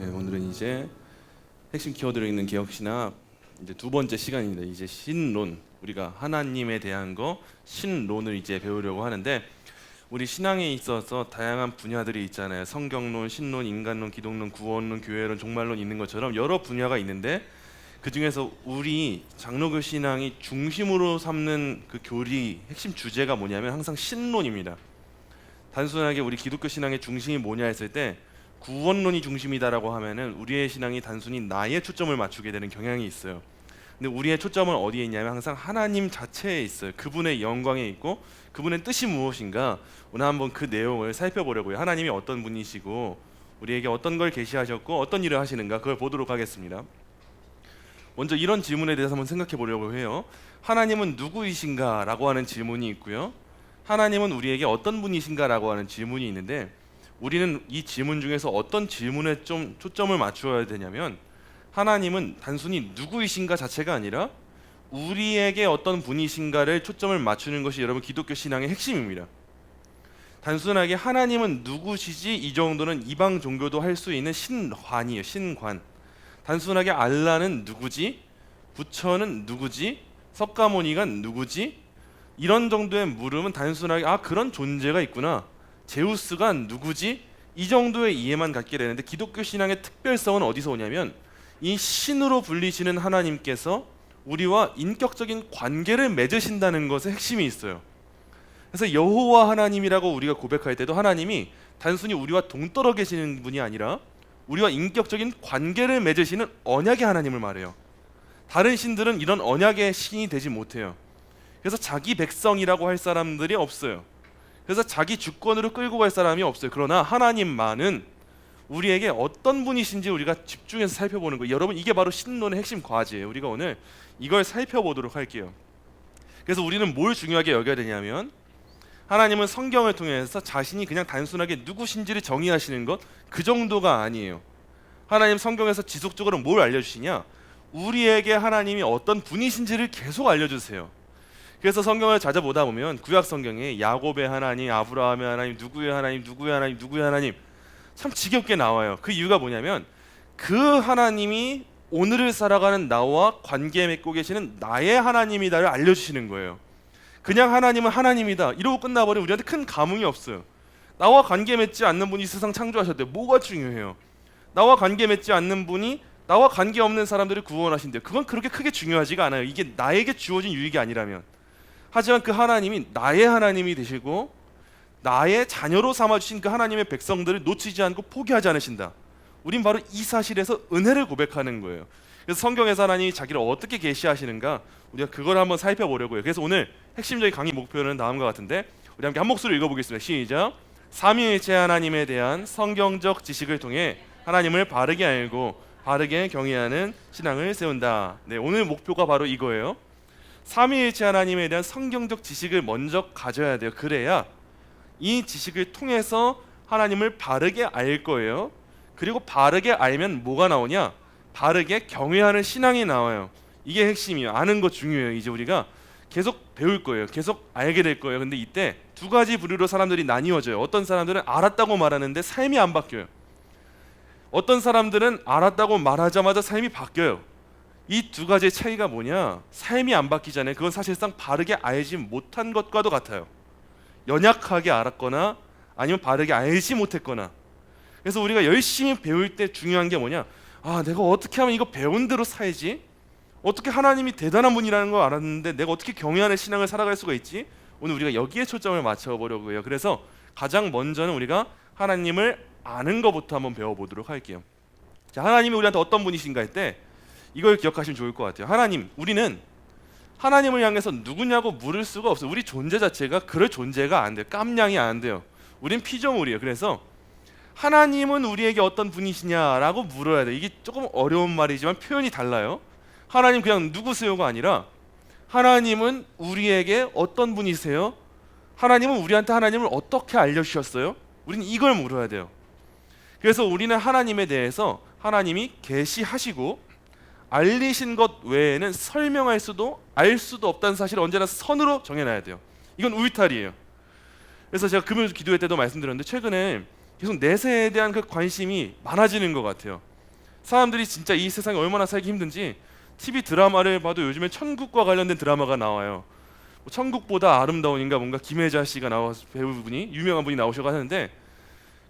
네, 오늘은 이제 핵심 키워드로 있는 개혁신학 이제 두 번째 시간입니다. 이제 신론, 우리가 하나님에 대한 거 신론을 이제 배우려고 하는데, 우리 신앙에 있어서 다양한 분야들이 있잖아요. 성경론, 신론, 인간론, 기독론, 구원론, 교회론, 종말론 있는 것처럼 여러 분야가 있는데, 그 중에서 우리 장로교 신앙이 중심으로 삼는 그 교리 핵심 주제가 뭐냐면 항상 신론입니다. 단순하게 우리 기독교 신앙의 중심이 뭐냐 했을 때 구원론이 중심이다라고 하면은 우리의 신앙이 단순히 나에 초점을 맞추게 되는 경향이 있어요. 근데 우리의 초점은 어디에 있냐면 항상 하나님 자체에 있어요. 그분의 영광에 있고 그분의 뜻이 무엇인가, 오늘 한번 그 내용을 살펴보려고요. 하나님이 어떤 분이시고 우리에게 어떤 걸 계시하셨고 어떤 일을 하시는가, 그걸 보도록 하겠습니다. 먼저 이런 질문에 대해서 한번 생각해 보려고 해요. 하나님은 누구이신가? 라고 하는 질문이 있고요, 하나님은 우리에게 어떤 분이신가? 라고 하는 질문이 있는데, 우리는 이 질문 중에서 어떤 질문에 좀 초점을 맞추어야 되냐면, 하나님은 단순히 누구이신가 자체가 아니라 우리에게 어떤 분이신가를 초점을 맞추는 것이 여러분 기독교 신앙의 핵심입니다. 단순하게 하나님은 누구시지 이 정도는 이방 종교도 할 수 있는 신관이에요. 신관. 단순하게 알라는 누구지? 부처는 누구지? 석가모니가 누구지? 이런 정도의 물음은 단순하게 그런 존재가 있구나, 제우스가 누구지? 이 정도의 이해만 갖게 되는데, 기독교 신앙의 특별성은 어디서 오냐면 이 신으로 불리시는 하나님께서 우리와 인격적인 관계를 맺으신다는 것에 핵심이 있어요. 그래서 여호와 하나님이라고 우리가 고백할 때도 하나님이 단순히 우리와 동떨어 계시는 분이 아니라 우리와 인격적인 관계를 맺으시는 언약의 하나님을 말해요. 다른 신들은 이런 언약의 신이 되지 못해요. 그래서 자기 백성이라고 할 사람들이 없어요. 그래서 자기 주권으로 끌고 갈 사람이 없어요. 그러나 하나님만은 우리에게 어떤 분이신지 우리가 집중해서 살펴보는 거예요. 여러분, 이게 바로 신론의 핵심 과제예요. 우리가 오늘 이걸 살펴보도록 할게요. 그래서 우리는 뭘 중요하게 여겨야 되냐면, 하나님은 성경을 통해서 자신이 그냥 단순하게 누구신지를 정의하시는 것, 그 정도가 아니에요. 하나님 성경에서 지속적으로 뭘 알려주시냐, 우리에게 하나님이 어떤 분이신지를 계속 알려주세요. 그래서 성경을 찾아보다 보면 구약 성경에 야곱의 하나님, 아브라함의 하나님, 누구의 하나님, 누구의 하나님, 누구의 하나님 참 지겹게 나와요. 그 이유가 뭐냐면 그 하나님이 오늘을 살아가는 나와 관계 맺고 계시는 나의 하나님이다를 알려주시는 거예요. 그냥 하나님은 하나님이다 이러고 끝나버리면 우리한테 큰 감흥이 없어요. 나와 관계 맺지 않는 분이 세상 창조하셨대요. 뭐가 중요해요? 나와 관계 맺지 않는 분이 나와 관계 없는 사람들을 구원하신대요. 그건 그렇게 크게 중요하지가 않아요. 이게 나에게 주어진 유익이 아니라면. 하지만 그 하나님이 나의 하나님이 되시고 나의 자녀로 삼아주신 그 하나님의 백성들을 놓치지 않고 포기하지 않으신다. 우린 바로 이 사실에서 은혜를 고백하는 거예요. 그래서 성경에서 하나님이 자기를 어떻게 계시하시는가, 우리가 그걸 한번 살펴보려고요. 그래서 오늘 핵심적인 강의 목표는 다음과 같은데, 우리 함께 한 목소리로 읽어보겠습니다. 시작. 삼위일체 하나님에 대한 성경적 지식을 통해 하나님을 바르게 알고 바르게 경외하는 신앙을 세운다. 네, 오늘 목표가 바로 이거예요. 삼위일체 하나님에 대한 성경적 지식을 먼저 가져야 돼요. 그래야 이 지식을 통해서 하나님을 바르게 알 거예요. 그리고 바르게 알면 뭐가 나오냐? 바르게 경외하는 신앙이 나와요. 이게 핵심이에요. 아는 거 중요해요. 이제 우리가 계속 배울 거예요. 계속 알게 될 거예요. 근데 이때 두 가지 부류로 사람들이 나뉘어져요. 어떤 사람들은 알았다고 말하는데 삶이 안 바뀌어요. 어떤 사람들은 알았다고 말하자마자 삶이 바뀌어요. 이 두 가지의 차이가 뭐냐? 삶이 안 바뀌잖아요. 그건 사실상 바르게 알지 못한 것과도 같아요. 연약하게 알았거나 아니면 바르게 알지 못했거나. 그래서 우리가 열심히 배울 때 중요한 게 뭐냐? 내가 어떻게 하면 이거 배운 대로 살지? 어떻게 하나님이 대단한 분이라는 걸 알았는데 내가 어떻게 경외하는 신앙을 살아갈 수가 있지? 오늘 우리가 여기에 초점을 맞춰보려고 해요. 그래서 가장 먼저는 우리가 하나님을 아는 것부터 한번 배워보도록 할게요. 자, 하나님이 우리한테 어떤 분이신가 할 때 이걸 기억하시면 좋을 것 같아요. 우리는 하나님을 향해서 누구냐고 물을 수가 없어요. 우리 존재 자체가 그럴 존재가 안 돼요. 깜냥이 안 돼요. 우린 피조물이에요. 그래서 하나님은 우리에게 어떤 분이시냐라고 물어야 돼요. 이게 조금 어려운 말이지만 표현이 달라요. 하나님 그냥 누구세요가 아니라 하나님은 우리에게 어떤 분이세요? 하나님은 우리한테 하나님을 어떻게 알려주셨어요? 우리는 이걸 물어야 돼요. 그래서 우리는 하나님에 대해서 하나님이 계시하시고 알리신 것 외에는 설명할 수도 알 수도 없다는 사실을 언제나 선으로 정해놔야 돼요. 이건 울타리예요. 그래서 제가 금요일 기도회 때도 말씀드렸는데 최근에 계속 내세에 대한 그 관심이 많아지는 것 같아요. 사람들이 진짜 이 세상에 얼마나 살기 힘든지 TV 드라마를 봐도 요즘에 천국과 관련된 드라마가 나와요. 뭐 천국보다 아름다운인가 뭔가 김혜자 씨가 나와서 배우분이 유명한 분이 나오셔서 하는데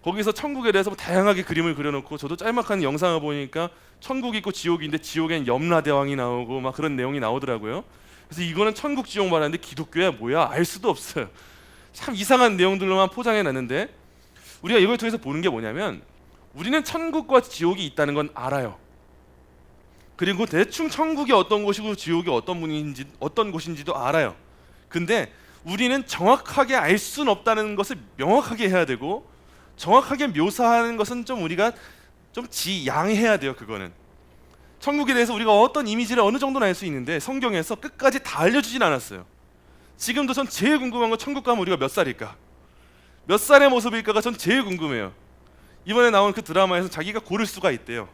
거기서 천국에 대해서 뭐 다양하게 그림을 그려놓고 저도 짤막한 영상을 보니까 천국이 있고 지옥이 있는데 지옥엔 염라대왕이 나오고 막 그런 내용이 나오더라고요. 그래서 이거는 천국 지옥 말하는데 기독교야 뭐야 알 수도 없어요. 참 이상한 내용들로만 포장해놨는데 우리가 이걸 통해서 보는 게 뭐냐면 우리는 천국과 지옥이 있다는 건 알아요. 그리고 대충 천국이 어떤 곳이고 지옥이 어떤 곳인지도 알아요. 근데 우리는 정확하게 알 수는 없다는 것을 명확하게 해야 되고 정확하게 묘사하는 것은 좀 우리가 좀 지양해야 돼요. 그거는 천국에 대해서 우리가 어떤 이미지를 어느 정도는 알 수 있는데 성경에서 끝까지 다 알려주진 않았어요. 지금도 전 제일 궁금한 건 천국 가면 우리가 몇 살일까? 몇 살의 모습일까가 전 제일 궁금해요. 이번에 나온 그 드라마에서 자기가 고를 수가 있대요.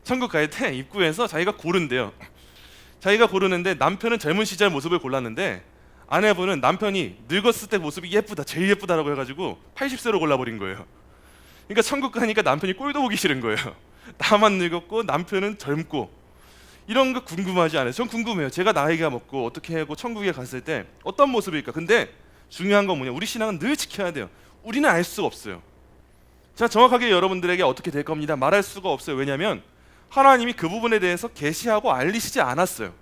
천국 갈 때 입구에서 자기가 고른대요. 자기가 고르는데 남편은 젊은 시절 모습을 골랐는데 아내분은 남편이 늙었을 때 모습이 예쁘다, 제일 예쁘다라고 해가지고 80세로 골라버린 거예요. 그러니까 천국 가니까 남편이 꼴도 보기 싫은 거예요. 나만 늙었고 남편은 젊고 이런 거 궁금하지 않아요? 전 궁금해요. 제가 나이가 먹고 어떻게 하고 천국에 갔을 때 어떤 모습일까? 근데 중요한 건 뭐냐? 우리 신앙은 늘 지켜야 돼요. 우리는 알 수가 없어요. 제가 정확하게 여러분들에게 어떻게 될 겁니다 말할 수가 없어요. 왜냐하면 하나님이 그 부분에 대해서 계시하고 알리시지 않았어요.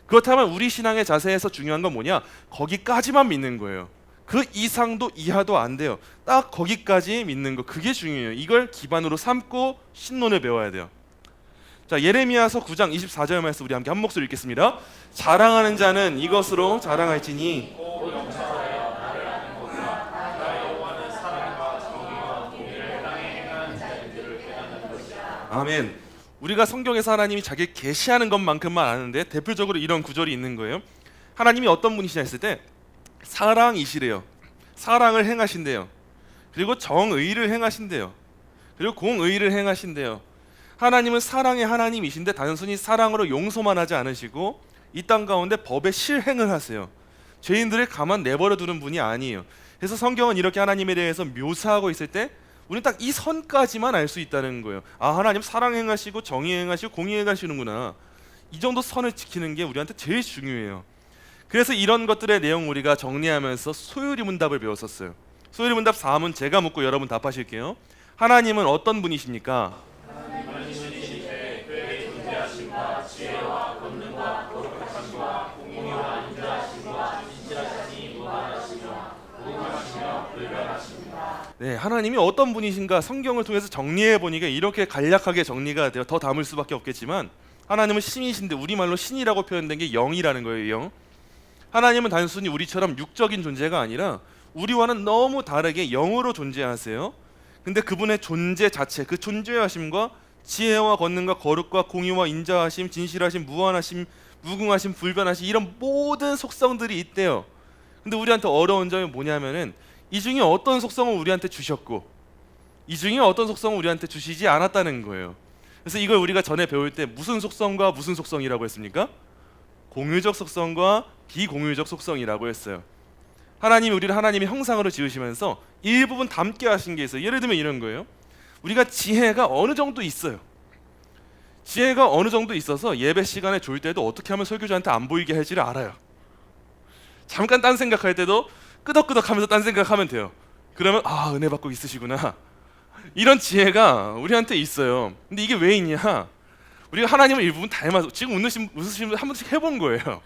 그렇다면 우리 신앙의 자세에서 중요한 건 뭐냐? 거기까지만 믿는 거예요. 그 이상도 이하도 안 돼요. 딱 거기까지 믿는 거, 그게 중요해요. 이걸 기반으로 삼고 신론을 배워야 돼요. 자, 예레미야서 9장 24절 말씀 우리 함께 한 목소리 읽겠습니다. 자랑하는 자는 이것으로 자랑할지니 아멘. 우리가 성경에서 하나님이 자기를 계시하는 것만큼만 아는데 대표적으로 이런 구절이 있는 거예요. 하나님이 어떤 분이시냐 했을 때 사랑이시래요. 사랑을 행하신대요. 그리고 정의를 행하신대요. 그리고 공의를 행하신대요. 하나님은 사랑의 하나님이신데 단순히 사랑으로 용서만 하지 않으시고 이 땅 가운데 법의 실행을 하세요. 죄인들을 가만 내버려 두는 분이 아니에요. 그래서 성경은 이렇게 하나님에 대해서 묘사하고 있을 때 우리는 딱 이 선까지만 알 수 있다는 거예요. 아, 하나님 사랑 행하시고 정의 행하시고 공의 행하시는구나. 이 정도 선을 지키는 게 우리한테 제일 중요해요. 그래서 이런 것들의 내용 우리가 정리하면서 소요리 문답을 배웠었어요. 소요리 문답 4문 제가 묻고 여러분 답하실게요. 하나님은 어떤 분이십니까? 네, 하나님이 어떤 분이신가 성경을 통해서 정리해 보니까 이렇게 간략하게 정리가 돼요. 더 담을 수밖에 없겠지만 하나님은 신이신데 우리말로 신이라고 표현된 게 영이라는 거예요. 영. 하나님은 단순히 우리처럼 육적인 존재가 아니라 우리와는 너무 다르게 영으로 존재하세요. 근데 그분의 존재 자체, 그 존재하심과 지혜와 권능과 거룩과 공의와 인자하심, 진실하심, 무한하심, 무궁하심, 불변하심 이런 모든 속성들이 있대요. 근데 우리한테 어려운 점이 뭐냐면은 이 중에 어떤 속성을 우리한테 주셨고 이 중에 어떤 속성을 우리한테 주시지 않았다는 거예요. 그래서 이걸 우리가 전에 배울 때 무슨 속성과 무슨 속성이라고 했습니까? 공유적 속성과 비공유적 속성이라고 했어요. 하나님이 우리를 하나님의 형상으로 지으시면서 일부분 담게 하신 게 있어요. 예를 들면 이런 거예요. 우리가 지혜가 어느 정도 있어요. 지혜가 어느 정도 있어서 예배 시간에 졸 때도 어떻게 하면 설교자한테 안 보이게 할지를 알아요. 잠깐 딴 생각할 때도 끄덕끄덕하면서 딴 생각하면 돼요. 그러면 아, 은혜 받고 있으시구나. 이런 지혜가 우리한테 있어요. 근데 이게 왜 있냐? 우리가 하나님을 일부분 닮아서 지금 웃으시면 한 번씩 해본 거예요.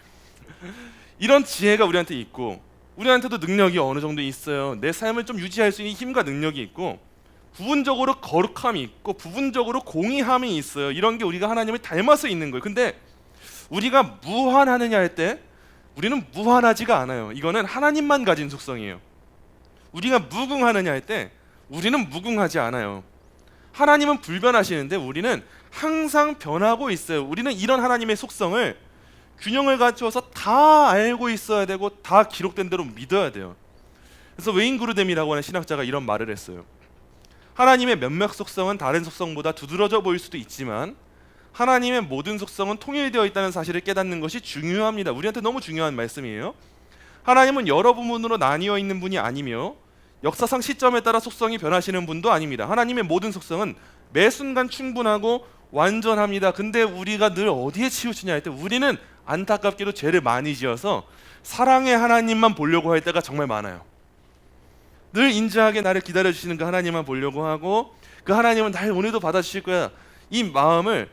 이런 지혜가 우리한테 있고 우리한테도 능력이 어느 정도 있어요. 내 삶을 좀 유지할 수 있는 힘과 능력이 있고 부분적으로 거룩함이 있고 부분적으로 공의함이 있어요. 이런 게 우리가 하나님을 닮아서 있는 거예요. 근데 우리가 무한하느냐 할 때 우리는 무한하지가 않아요. 이거는 하나님만 가진 속성이에요. 우리가 무궁하느냐 할 때 우리는 무궁하지 않아요. 하나님은 불변하시는데 우리는 항상 변하고 있어요. 우리는 이런 하나님의 속성을 균형을 갖춰서 다 알고 있어야 되고 다 기록된 대로 믿어야 돼요. 그래서 웨인 그루뎀이라고 하는 신학자가 이런 말을 했어요. 하나님의 몇몇 속성은 다른 속성보다 두드러져 보일 수도 있지만 하나님의 모든 속성은 통일되어 있다는 사실을 깨닫는 것이 중요합니다. 우리한테 너무 중요한 말씀이에요. 하나님은 여러 부분으로 나뉘어 있는 분이 아니며 역사상 시점에 따라 속성이 변하시는 분도 아닙니다. 하나님의 모든 속성은 매 순간 충분하고 완전합니다. 근데 우리가 늘 어디에 치우치냐 할 때 우리는 안타깝게도 죄를 많이 지어서 사랑의 하나님만 보려고 할 때가 정말 많아요. 늘 인자하게 나를 기다려주시는 그 하나님만 보려고 하고 그 하나님은 날 오늘도 받아주실 거야. 이 마음을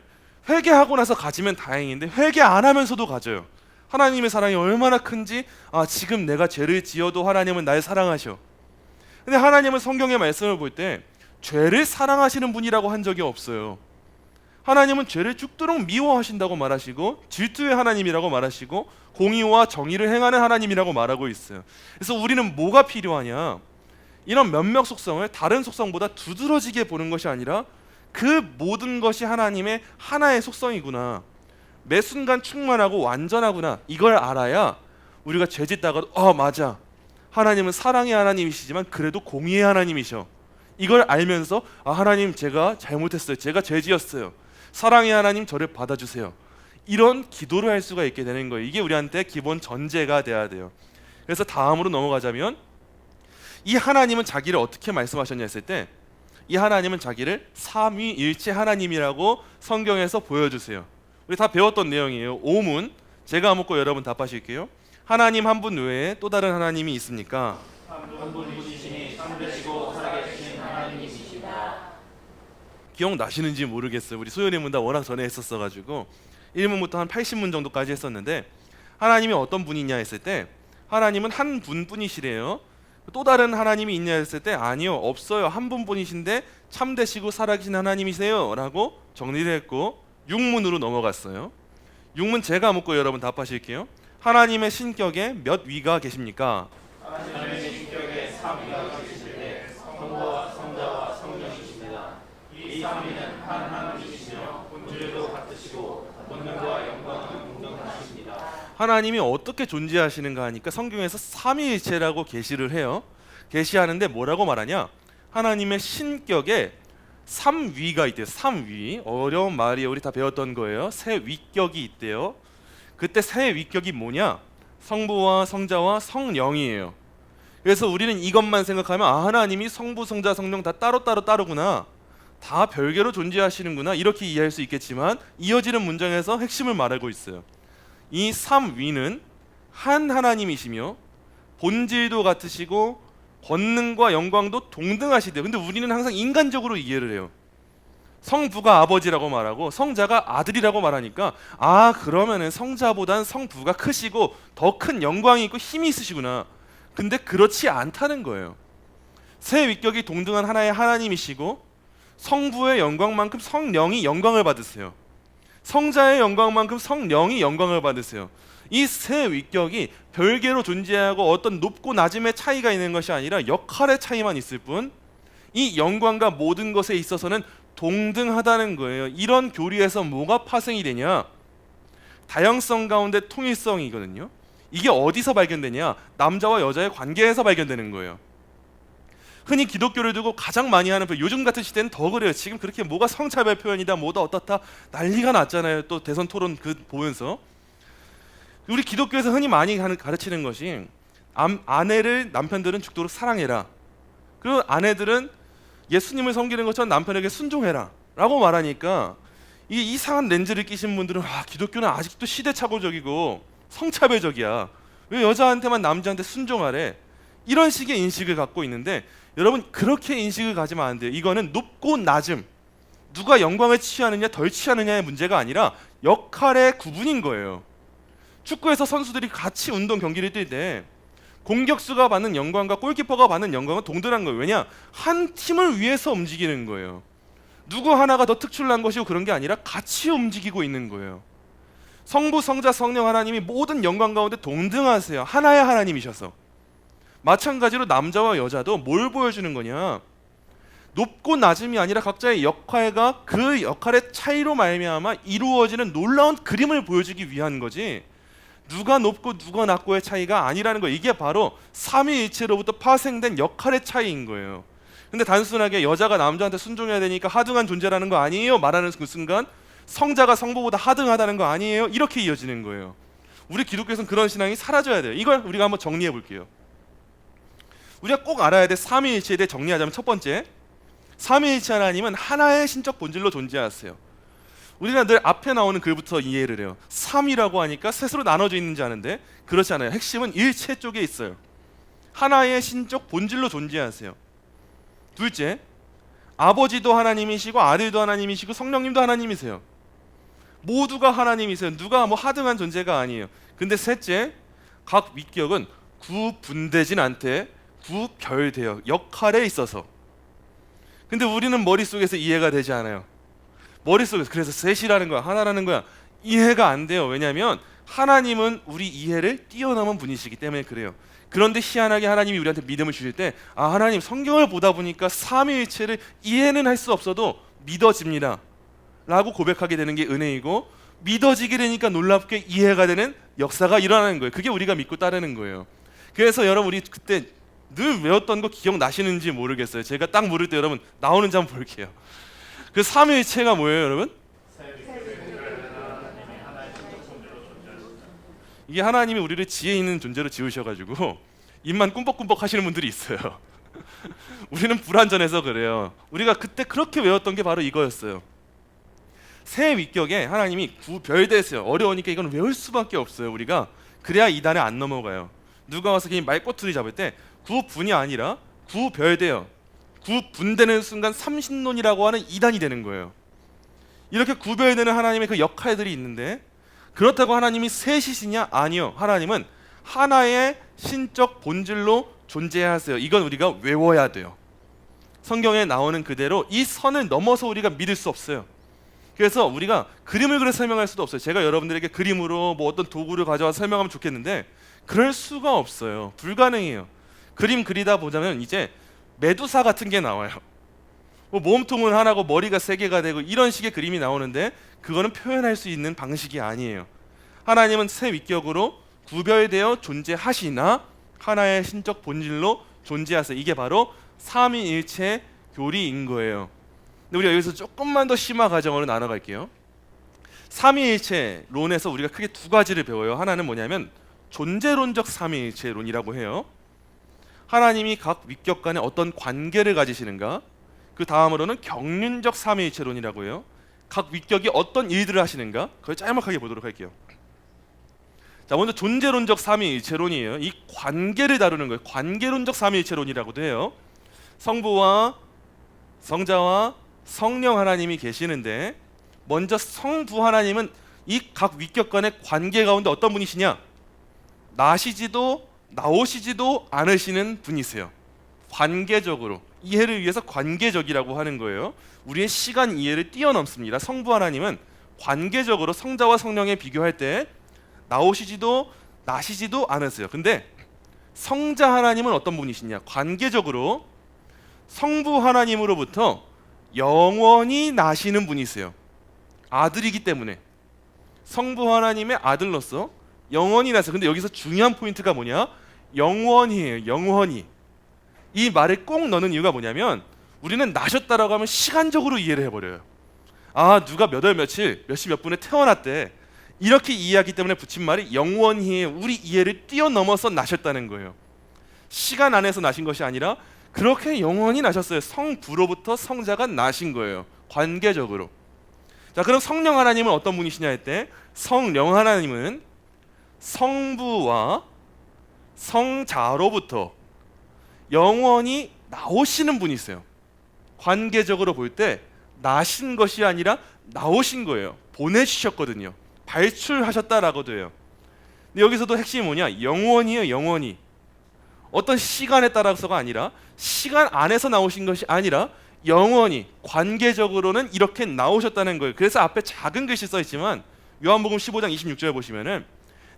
회개하고 나서 가지면 다행인데 회개 안 하면서도 가져요. 하나님의 사랑이 얼마나 큰지 지금 내가 죄를 지어도 하나님은 날 사랑하셔. 근데 하나님은 성경의 말씀을 볼 때 죄를 사랑하시는 분이라고 한 적이 없어요. 하나님은 죄를 죽도록 미워하신다고 말하시고 질투의 하나님이라고 말하시고 공의와 정의를 행하는 하나님이라고 말하고 있어요. 그래서 우리는 뭐가 필요하냐? 이런 면역 속성을 다른 속성보다 두드러지게 보는 것이 아니라 그 모든 것이 하나님의 하나의 속성이구나, 매 순간 충만하고 완전하구나, 이걸 알아야 우리가 죄 짓다가도 맞아, 하나님은 사랑의 하나님이시지만 그래도 공의의 하나님이셔, 이걸 알면서 하나님 제가 잘못했어요, 제가 죄 지었어요, 사랑의 하나님 저를 받아주세요, 이런 기도를 할 수가 있게 되는 거예요. 이게 우리한테 기본 전제가 돼야 돼요. 그래서 다음으로 넘어가자면 이 하나님은 자기를 어떻게 말씀하셨냐 했을 때 이 하나님은 자기를 삼위일체 하나님이라고 성경에서 보여주세요. 우리 다 배웠던 내용이에요. 5문 제가 묻고 여러분 답하실게요. 하나님 한 분 외에 또 다른 하나님이 있습니까? 한 분이시니 참되시고 살아계신 하나님이시다. 기억나시는지 모르겠어요. 우리 소연이 문 다 워낙 전에 했었어가지고 1문부터 한 80문 정도까지 했었는데 하나님이 어떤 분이냐 했을 때 하나님은 한 분뿐이시래요. 또 다른 하나님이 있냐 했을 때 아니요, 없어요, 한 분뿐이신데 참되시고 살아계신 하나님이세요 라고 정리를 했고 6문으로 넘어갔어요. 6문 제가 묻고 여러분 답하실게요. 하나님의 신격에 몇 위가 계십니까? 하나님의 신격에 3위가 계실 때 성부와 성자와 성령이십니다. 이 3위는 한 하나님이시며 본질도 같으시고 권능과 영광은 동등하십니다. 하나님이 어떻게 존재하시는가 하니까 성경에서 삼위일체라고 계시를 해요. 계시하는데 뭐라고 말하냐? 하나님의 신격에 3위가 있대요. 3위. 어려운 말이에요. 우리 다 배웠던 거예요. 세 위격이 있대요. 그때 세 위격이 뭐냐? 성부와 성자와 성령이에요. 그래서 우리는 이것만 생각하면 하나님이 성부, 성자, 성령 다 따로구나, 다 별개로 존재하시는구나, 이렇게 이해할 수 있겠지만 이어지는 문장에서 핵심을 말하고 있어요. 이 3위는 한 하나님이시며 본질도 같으시고 권능과 영광도 동등하시대요. 근데 우리는 항상 인간적으로 이해를 해요. 성부가 아버지라고 말하고 성자가 아들이라고 말하니까 그러면은 성자보단 성부가 크시고 더 큰 영광이 있고 힘이 있으시구나. 근데 그렇지 않다는 거예요. 세 위격이 동등한 하나의 하나님이시고 성부의 영광만큼 성령이 영광을 받으세요. 성자의 영광만큼 성령이 영광을 받으세요. 이 세 위격이 별개로 존재하고 어떤 높고 낮음의 차이가 있는 것이 아니라 역할의 차이만 있을 뿐 이 영광과 모든 것에 있어서는 동등하다는 거예요. 이런 교리에서 뭐가 파생이 되냐? 다양성 가운데 통일성이거든요. 이게 어디서 발견되냐? 남자와 여자의 관계에서 발견되는 거예요. 흔히 기독교를 두고 가장 많이 하는 표현, 요즘 같은 시대는 더 그래요. 지금 그렇게 뭐가 성차별 표현이다 뭐다 어떻다 난리가 났잖아요. 또 대선 토론 보면서 우리 기독교에서 흔히 많이 가르치는 것이 아내를 남편들은 죽도록 사랑해라, 그리고 아내들은 예수님을 섬기는 것처럼 남편에게 순종해라 라고 말하니까 이 이상한 렌즈를 끼신 분들은 기독교는 아직도 시대착오적이고 성차별적이야, 왜 여자한테만 남자한테 순종하래, 이런 식의 인식을 갖고 있는데 여러분 그렇게 인식을 가지면 안 돼요. 이거는 높고 낮음, 누가 영광을 취하느냐 덜 취하느냐의 문제가 아니라 역할의 구분인 거예요. 축구에서 선수들이 같이 운동 경기를 뛸 때 공격수가 받는 영광과 골키퍼가 받는 영광은 동등한 거예요. 왜냐? 한 팀을 위해서 움직이는 거예요. 누구 하나가 더 특출난 것이고 그런 게 아니라 같이 움직이고 있는 거예요. 성부, 성자, 성령 하나님이 모든 영광 가운데 동등하세요. 하나의 하나님이셔서. 마찬가지로 남자와 여자도 뭘 보여주는 거냐? 높고 낮음이 아니라 각자의 역할과 그 역할의 차이로 말미암아 이루어지는 놀라운 그림을 보여주기 위한 거지, 누가 높고 누가 낮고의 차이가 아니라는 거예요. 이게 바로 삼위일체로부터 파생된 역할의 차이인 거예요. 근데 단순하게 여자가 남자한테 순종해야 되니까 하등한 존재라는 거 아니에요? 말하는 그 순간 성자가 성부보다 하등하다는 거 아니에요? 이렇게 이어지는 거예요. 우리 기독교에서는 그런 신앙이 사라져야 돼요. 이걸 우리가 한번 정리해 볼게요. 우리가 꼭 알아야 될 삼위일체에 대해 정리하자면 첫 번째, 삼위일체 하나님은 하나의 신적 본질로 존재하세요. 우리가 늘 앞에 나오는 글부터 이해를 해요. 3이라고 하니까 셋으로 나눠져 있는지 아는데 그렇지 않아요. 핵심은 일체 쪽에 있어요. 하나의 신적 본질로 존재하세요. 둘째, 아버지도 하나님이시고 아들도 하나님이시고 성령님도 하나님이세요. 모두가 하나님이세요. 누가 뭐 하등한 존재가 아니에요. 근데 셋째, 각 위격은 구분되진 않되 구별되어 역할에 있어서. 근데 우리는 머릿속에서 이해가 되지 않아요. 머릿속에서 그래서 셋이라는 거야, 하나라는 거야, 이해가 안 돼요. 왜냐하면 하나님은 우리 이해를 뛰어넘은 분이시기 때문에 그래요. 그런데 희한하게 하나님이 우리한테 믿음을 주실 때, 아, 하나님 성경을 보다 보니까 삼위일체를 이해는 할 수 없어도 믿어집니다 라고 고백하게 되는 게 은혜이고, 믿어지게 되니까 놀랍게 이해가 되는 역사가 일어나는 거예요. 그게 우리가 믿고 따르는 거예요. 그래서 여러분, 우리 그때 늘 외웠던 거 기억나시는지 모르겠어요. 제가 딱 모를 때 여러분 나오는지 한번 볼게요. 그 삼위일체가 뭐예요, 여러분? 이게 하나님이 우리를 지혜 있는 존재로 지으셔가지고 입만 꿈뻑꿈뻑 하시는 분들이 있어요. 우리는 불완전해서 그래요. 우리가 그때 그렇게 외웠던 게 바로 이거였어요. 세 위격에 하나님이 구별되세요. 어려우니까 이건 외울 수밖에 없어요. 우리가 그래야 이 단에 안 넘어가요. 누가 와서 괜히 말꼬투리 잡을 때 구분이 아니라 구별돼요. 구분되는 순간 삼신론이라고 하는 이단이 되는 거예요. 이렇게 구별되는 하나님의 그 역할들이 있는데, 그렇다고 하나님이 셋이시냐? 아니요. 하나님은 하나의 신적 본질로 존재하세요. 이건 우리가 외워야 돼요. 성경에 나오는 그대로 이 선을 넘어서 우리가 믿을 수 없어요. 그래서 우리가 그림을 그려 설명할 수도 없어요. 제가 여러분들에게 그림으로 뭐 어떤 도구를 가져와서 설명하면 좋겠는데 그럴 수가 없어요. 불가능해요. 그림 그리다 보자면 이제 메두사 같은 게 나와요. 뭐 몸통은 하나고 머리가 세 개가 되고 이런 식의 그림이 나오는데 그거는 표현할 수 있는 방식이 아니에요. 하나님은 세 위격으로 구별되어 존재하시나 하나의 신적 본질로 존재하세요. 이게 바로 삼위일체 교리인 거예요. 근데 우리가 여기서 조금만 더 심화 과정으로 나눠갈게요. 삼위일체론에서 우리가 크게 두 가지를 배워요. 하나는 뭐냐면 존재론적 삼위일체론이라고 해요. 하나님이 각 위격 간에 어떤 관계를 가지시는가. 그 다음으로는 경륜적 삼위일체론이라고 해요. 각 위격이 어떤 일들을 하시는가. 그걸 짤막하게 보도록 할게요. 자, 먼저 존재론적 삼위일체론이에요. 이 관계를 다루는 거예요. 관계론적 삼위일체론이라고도 해요. 성부와 성자와 성령 하나님이 계시는데, 먼저 성부 하나님은 이 각 위격 간의 관계 가운데 어떤 분이시냐? 나시지도 나오시지도 않으시는 분이세요. 관계적으로, 이해를 위해서 관계적이라고 하는 거예요. 우리의 시간 이해를 뛰어넘습니다. 성부 하나님은 관계적으로 성자와 성령에 비교할 때 나오시지도 나시지도 않으세요. 근데 성자 하나님은 어떤 분이시냐? 관계적으로 성부 하나님으로부터 영원히 나시는 분이세요. 아들이기 때문에 성부 하나님의 아들로서 영원히 나세요. 근데 여기서 중요한 포인트가 뭐냐? 영원히예요. 영원히. 이 말을 꼭 넣는 이유가 뭐냐면 우리는 나셨다라고 하면 시간적으로 이해를 해버려요. 아, 누가 몇 월 며칠 몇 시 몇 분에 태어났대, 이렇게 이해하기 때문에 붙인 말이 영원히 우리 이해를 뛰어넘어서 나셨다는 거예요. 시간 안에서 나신 것이 아니라 그렇게 영원히 나셨어요. 성부로부터 성자가 나신 거예요. 관계적으로. 자, 그럼 성령 하나님은 어떤 분이시냐 할 때, 성령 하나님은 성부와 성자로부터 영원히 나오시는 분이세요. 관계적으로 볼 때 나신 것이 아니라 나오신 거예요. 보내주셨거든요. 발출하셨다라고도 해요. 근데 여기서도 핵심이 뭐냐? 영원히요. 영원히. 어떤 시간에 따라서가 아니라, 시간 안에서 나오신 것이 아니라 영원히 관계적으로는 이렇게 나오셨다는 거예요. 그래서 앞에 작은 글씨 써 있지만 요한복음 15장 26절에 보시면은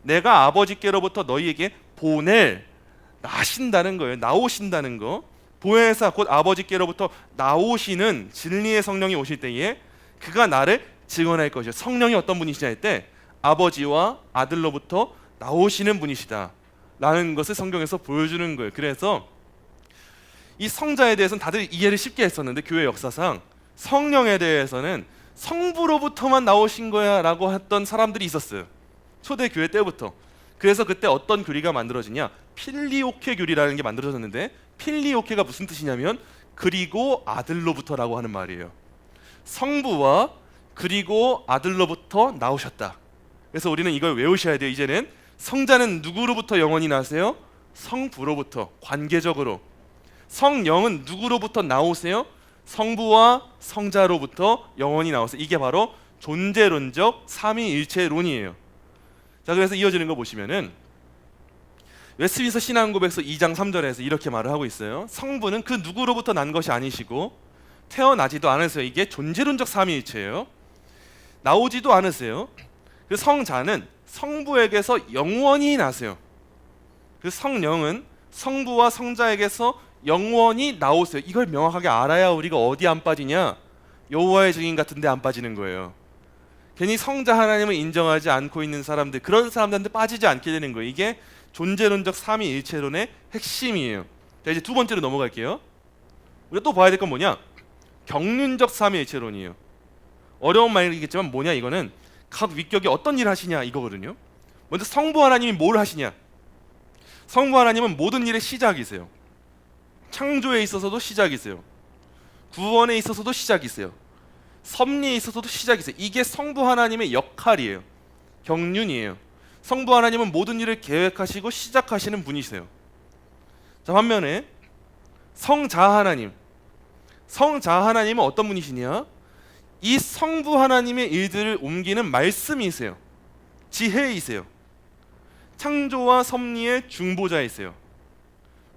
내가 아버지께로부터 너희에게 보낼, 나신다는 거예요. 나오신다는 거. 보혜사 곧 아버지께로부터 나오시는 진리의 성령이 오실 때에 그가 나를 증언할 것이요. 성령이 어떤 분이시냐 할 때 아버지와 아들로부터 나오시는 분이시다 라는 것을 성경에서 보여주는 거예요. 그래서 이 성자에 대해서는 다들 이해를 쉽게 했었는데 교회 역사상 성령에 대해서는 성부로부터만 나오신 거야 라고 했던 사람들이 있었어요. 초대교회 때부터. 그래서 그때 어떤 교리가 만들어지냐, 필리오케 교리라는 게 만들어졌는데, 필리오케가 무슨 뜻이냐면 그리고 아들로부터라고 하는 말이에요. 성부와 그리고 아들로부터 나오셨다. 그래서 우리는 이걸 외우셔야 돼요. 이제는 성자는 누구로부터 영원히 나세요? 성부로부터. 관계적으로 성령은 누구로부터 나오세요? 성부와 성자로부터 영원히 나오세요. 이게 바로 존재론적 삼위일체론이에요. 자, 그래서 이어지는 거 보시면은 웨스트민스터 신앙고백서 2장 3절에서 이렇게 말을 하고 있어요. 성부는 그 누구로부터 난 것이 아니시고 태어나지도 않으세요. 이게 존재론적 삼위일체예요. 나오지도 않으세요. 그 성자는 성부에게서 영원히 나세요. 그 성령은 성부와 성자에게서 영원히 나오세요. 이걸 명확하게 알아야 우리가 어디 안 빠지냐? 여호와의 증인 같은 데 안 빠지는 거예요. 괜히 성자 하나님을 인정하지 않고 있는 사람들, 그런 사람들한테 빠지지 않게 되는 거예요. 이게 존재론적 삼위일체론의 핵심이에요. 자, 이제 두 번째로 넘어갈게요. 우리가 또 봐야 될 건 뭐냐? 경륜적 삼위일체론이에요. 어려운 말이겠지만 뭐냐, 이거는 각 위격이 어떤 일을 하시냐 이거거든요. 먼저 성부 하나님이 뭘 하시냐? 성부 하나님은 모든 일의 시작이세요. 창조에 있어서도 시작이세요. 구원에 있어서도 시작이세요. 섭리에 있어서도 시작이세요. 이게 성부 하나님의 역할이에요. 경륜이에요. 성부 하나님은 모든 일을 계획하시고 시작하시는 분이세요. 자, 반면에 성자 하나님, 성자 하나님은 어떤 분이시냐? 이 성부 하나님의 일들을 옮기는 말씀이세요. 지혜이세요. 창조와 섭리의 중보자이세요.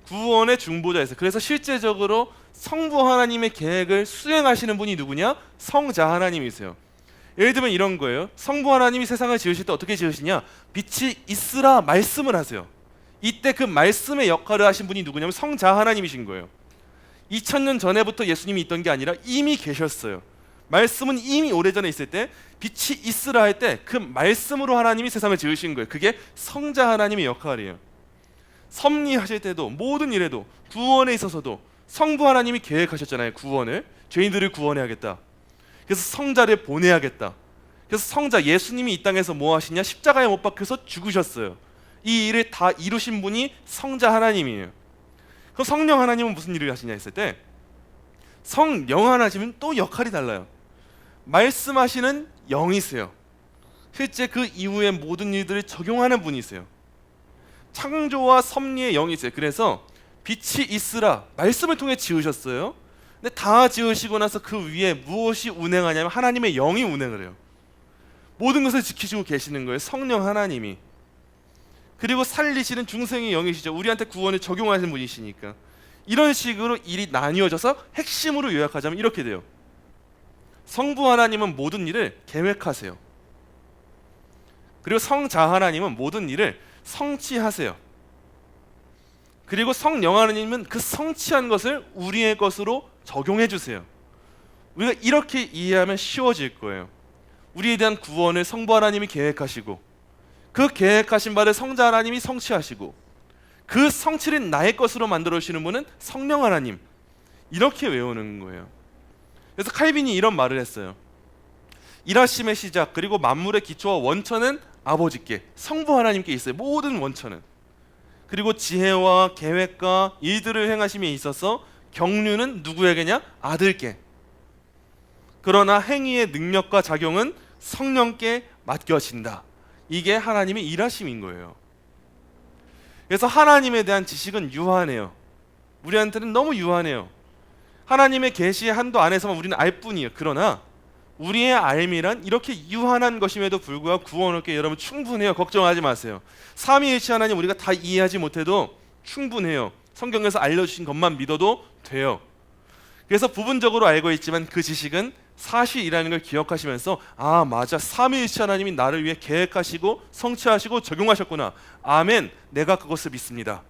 구원의 중보자이세요. 그래서 실제적으로 성부 하나님의 계획을 수행하시는 분이 누구냐? 성자 하나님이세요. 예를 들면 이런 거예요. 성부 하나님이 세상을 지으실 때 어떻게 지으시냐? 빛이 있으라 말씀을 하세요. 이때 그 말씀의 역할을 하신 분이 누구냐면 성자 하나님이신 거예요. 2000년 전에부터 예수님이 있던 게 아니라 이미 계셨어요. 말씀은 이미 오래전에 있을 때 빛이 있으라 할 때 그 말씀으로 하나님이 세상을 지으신 거예요. 그게 성자 하나님의 역할이에요. 섭리하실 때도 모든 일에도 구원에 있어서도 성부 하나님이 계획하셨잖아요. 구원을, 죄인들을 구원해야겠다. 그래서 성자를 보내야겠다. 그래서 성자 예수님이 이 땅에서 뭐 하시냐? 십자가에 못 박혀서 죽으셨어요. 이 일을 다 이루신 분이 성자 하나님이에요. 그럼 성령 하나님은 무슨 일을 하시냐 했을 때 성령 하나님은 또 역할이 달라요. 말씀하시는 영이세요. 실제 그 이후의 모든 일들을 적용하는 분이세요. 창조와 섭리의 영이세요. 그래서 빛이 있으라 말씀을 통해 지으셨어요. 근데 다 지으시고 나서 그 위에 무엇이 운행하냐면 하나님의 영이 운행을 해요. 모든 것을 지키시고 계시는 거예요. 성령 하나님이. 그리고 살리시는 중생의 영이시죠. 우리한테 구원을 적용하시는 분이시니까. 이런 식으로 일이 나뉘어져서 핵심으로 요약하자면 이렇게 돼요. 성부 하나님은 모든 일을 계획하세요. 그리고 성자 하나님은 모든 일을 성취하세요. 그리고 성령 하나님은 그 성취한 것을 우리의 것으로 적용해 주세요. 우리가 이렇게 이해하면 쉬워질 거예요. 우리에 대한 구원을 성부 하나님이 계획하시고 그 계획하신 바를 성자 하나님이 성취하시고 그 성취를 나의 것으로 만들어 주시는 분은 성령 하나님. 이렇게 외우는 거예요. 그래서 칼빈이 이런 말을 했어요. 일하심의 시작 그리고 만물의 기초와 원천은 아버지께, 성부 하나님께 있어요. 모든 원천은. 그리고 지혜와 계획과 일들을 행하심에 있어서 경륜은 누구에게냐? 아들께. 그러나 행위의 능력과 작용은 성령께 맡겨진다. 이게 하나님의 일하심인 거예요. 그래서 하나님에 대한 지식은 유한해요. 우리한테는 너무 유한해요. 하나님의 계시의 한도 안에서만 우리는 알 뿐이에요. 그러나 우리의 알미란 이렇게 유한한 것임에도 불구하고 구원 얻게 여러분 충분해요. 걱정하지 마세요. 삼위일체 하나님 우리가 다 이해하지 못해도 충분해요. 성경에서 알려주신 것만 믿어도 돼요. 그래서 부분적으로 알고 있지만 그 지식은 사실이라는 걸 기억하시면서 아 맞아, 삼위일체 하나님이 나를 위해 계획하시고 성취하시고 적용하셨구나. 아멘. 내가 그것을 믿습니다.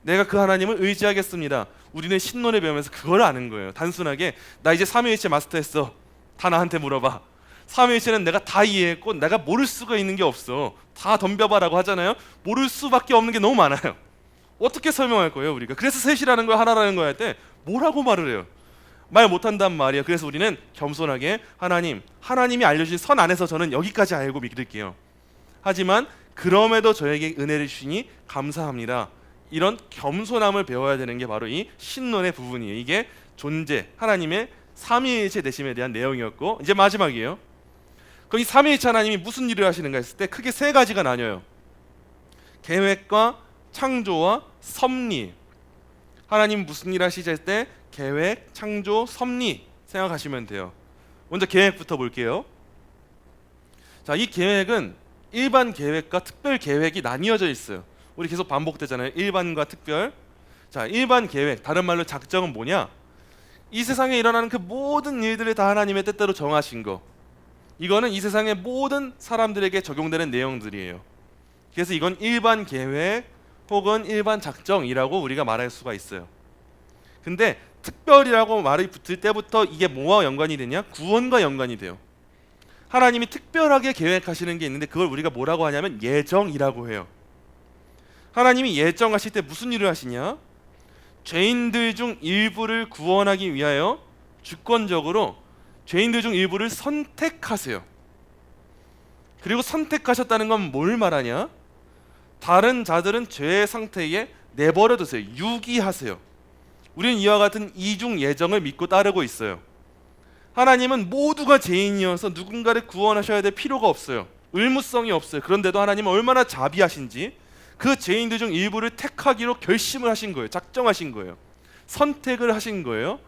내가 그 하나님을 의지하겠습니다. 우리는 신론을 배우면서 그걸 아는 거예요. 단순하게 나 이제 삼위일체 마스터했어. 다 나한테 물어봐. 삼위일체는 내가 다 이해했고 내가 모를 수가 있는 게 없어. 다 덤벼봐라고 하잖아요. 모를 수밖에 없는 게 너무 많아요. 어떻게 설명할 거예요 우리가? 그래서 셋이라는 거 하나라는 거 할 때 뭐라고 말을 해요? 말 못한단 말이에요. 그래서 우리는 겸손하게 하나님이 알려주신 선 안에서 저는 여기까지 알고 믿을게요. 하지만 그럼에도 저에게 은혜를 주시니 감사합니다. 이런 겸손함을 배워야 되는 게 바로 이 신론의 부분이에요. 이게 존재, 하나님의 삼위일체 되심에 대한 내용이었고 이제 마지막이에요. 그럼 이 삼위일체 하나님이 무슨 일을 하시는가 했을 때 크게 세 가지가 나뉘어요. 계획과 창조와 섭리. 하나님 무슨 일 하시지 했을 때 계획, 창조, 섭리 생각하시면 돼요. 먼저 계획부터 볼게요. 자, 이 계획은 일반 계획과 특별 계획이 나뉘어져 있어요. 우리 계속 반복되잖아요. 일반과 특별. 자, 일반 계획, 다른 말로 작정은 뭐냐? 이 세상에 일어나는 그 모든 일들을 다 하나님의 뜻대로 정하신 거. 이거는 이 세상의 모든 사람들에게 적용되는 내용들이에요. 그래서 이건 일반 계획 혹은 일반 작정이라고 우리가 말할 수가 있어요. 근데 특별이라고 말이 붙을 때부터 이게 뭐와 연관이 되냐? 구원과 연관이 돼요. 하나님이 특별하게 계획하시는 게 있는데 그걸 우리가 뭐라고 하냐면 예정이라고 해요. 하나님이 예정하실 때 무슨 일을 하시냐? 죄인들 중 일부를 구원하기 위하여 주권적으로 죄인들 중 일부를 선택하세요. 그리고 선택하셨다는 건 뭘 말하냐? 다른 자들은 죄의 상태에 내버려 두세요. 유기하세요. 우리는 이와 같은 이중 예정을 믿고 따르고 있어요. 하나님은 모두가 죄인이어서 누군가를 구원하셔야 될 필요가 없어요. 의무성이 없어요. 그런데도 하나님은 얼마나 자비하신지 그 죄인들 중 일부를 택하기로 결심을 하신 거예요. 작정하신 거예요. 선택을 하신 거예요.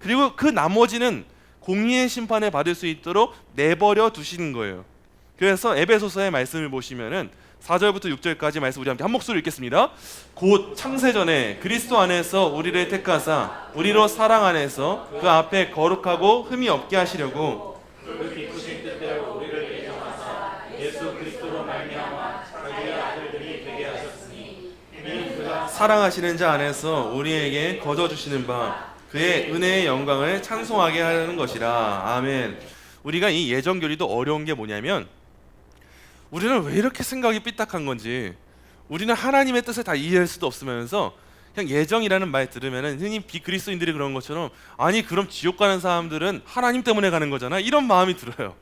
그리고 그 나머지는 공의의 심판을 받을 수 있도록 내버려 두시는 거예요. 그래서 에베소서의 말씀을 보시면은 4절부터 6절까지 말씀 우리 함께 한 목소리로 읽겠습니다. 곧 창세전에 그리스도 안에서 우리를 택하사 우리로 사랑 안에서 그 앞에 거룩하고 흠이 없게 하시려고 그 기쁘신 뜻대로 우리를 예정하사 예수 그리스도로 말미암아 자기의 아들들이 되게 하셨으니 이는 그가 사랑하시는 자 안에서 우리에게 거저주시는 바 그의 은혜의 영광을 찬송하게 하려는 것이라. 아멘. 우리가 이 예정교리도 어려운 게 뭐냐면 우리는 왜 이렇게 생각이 삐딱한 건지, 우리는 하나님의 뜻을 다 이해할 수도 없으면서 그냥 예정이라는 말 들으면 흔히 비그리스도인들이 그런 것처럼 아니 그럼 지옥 가는 사람들은 하나님 때문에 가는 거잖아, 이런 마음이 들어요.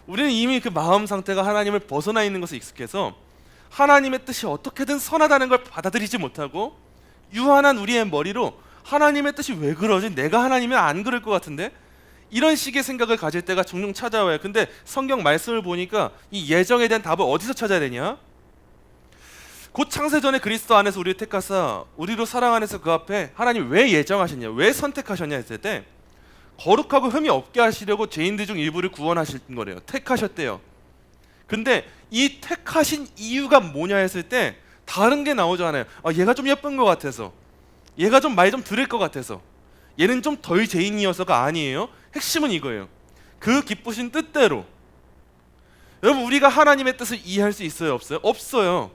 우리는 이미 그 마음 상태가 하나님을 벗어나 있는 것에 익숙해서 하나님의 뜻이 어떻게든 선하다는 걸 받아들이지 못하고 유한한 우리의 머리로 하나님의 뜻이 왜 그러지? 내가 하나님이면 안 그럴 것 같은데? 이런 식의 생각을 가질 때가 종종 찾아와요. 근데 성경 말씀을 보니까 이 예정에 대한 답을 어디서 찾아야 되냐? 곧 창세전에 그리스도 안에서 우리를 택하사 우리로 사랑 안에서 그 앞에 하나님 왜 예정하셨냐? 왜 선택하셨냐 했을 때 거룩하고 흠이 없게 하시려고 죄인들 중 일부를 구원하실 거래요. 택하셨대요. 근데 이 택하신 이유가 뭐냐 했을 때 다른 게 나오잖아요. 얘가 좀 예쁜 것 같아서, 얘가 좀 말 좀 들을 것 같아서, 얘는 좀 덜 죄인이어서가 아니에요. 핵심은 이거예요. 그 기쁘신 뜻대로. 여러분, 우리가 하나님의 뜻을 이해할 수 있어요, 없어요? 없어요.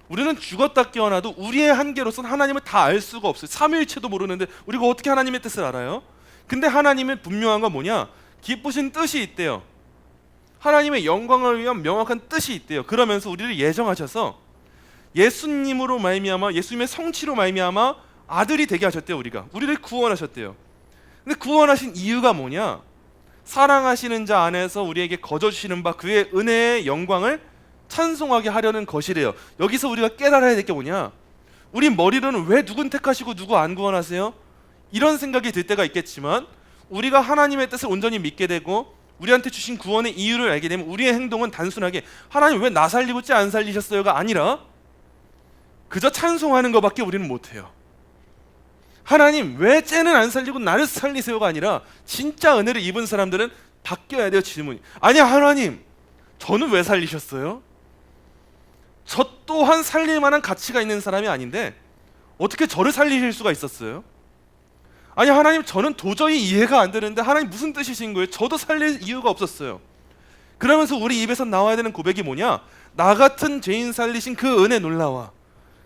우리는 죽었다 깨어나도 우리의 한계로서는 하나님을 다 알 수가 없어요. 삼위일체도 모르는데 우리가 어떻게 하나님의 뜻을 알아요? 근데 하나님의 분명한 건 뭐냐? 기쁘신 뜻이 있대요. 하나님의 영광을 위한 명확한 뜻이 있대요. 그러면서 우리를 예정하셔서 예수님으로 말미암아, 예수님의 성취로 말미암아 아들이 되게 하셨대요. 우리를 구원하셨대요. 근데 구원하신 이유가 뭐냐? 사랑하시는 자 안에서 우리에게 거저주시는 바 그의 은혜의 영광을 찬송하게 하려는 것이래요. 여기서 우리가 깨달아야 될 게 뭐냐? 우리 머리로는 왜 누군 택하시고 누구 안 구원하세요? 이런 생각이 들 때가 있겠지만 우리가 하나님의 뜻을 온전히 믿게 되고 우리한테 주신 구원의 이유를 알게 되면 우리의 행동은 단순하게 하나님 왜 나 살리고 찌 안 살리셨어요가 아니라 그저 찬송하는 것밖에 우리는 못해요. 하나님 왜 쟤는 안 살리고 나를 살리세요가 아니라 진짜 은혜를 입은 사람들은 바뀌어야 돼요. 질문이 아니야, 하나님 저는 왜 살리셨어요? 저 또한 살릴 만한 가치가 있는 사람이 아닌데 어떻게 저를 살리실 수가 있었어요? 아니 하나님 저는 도저히 이해가 안 되는데 하나님 무슨 뜻이신 거예요? 저도 살릴 이유가 없었어요. 그러면서 우리 입에서 나와야 되는 고백이 뭐냐? 나 같은 죄인 살리신 그 은혜 놀라워.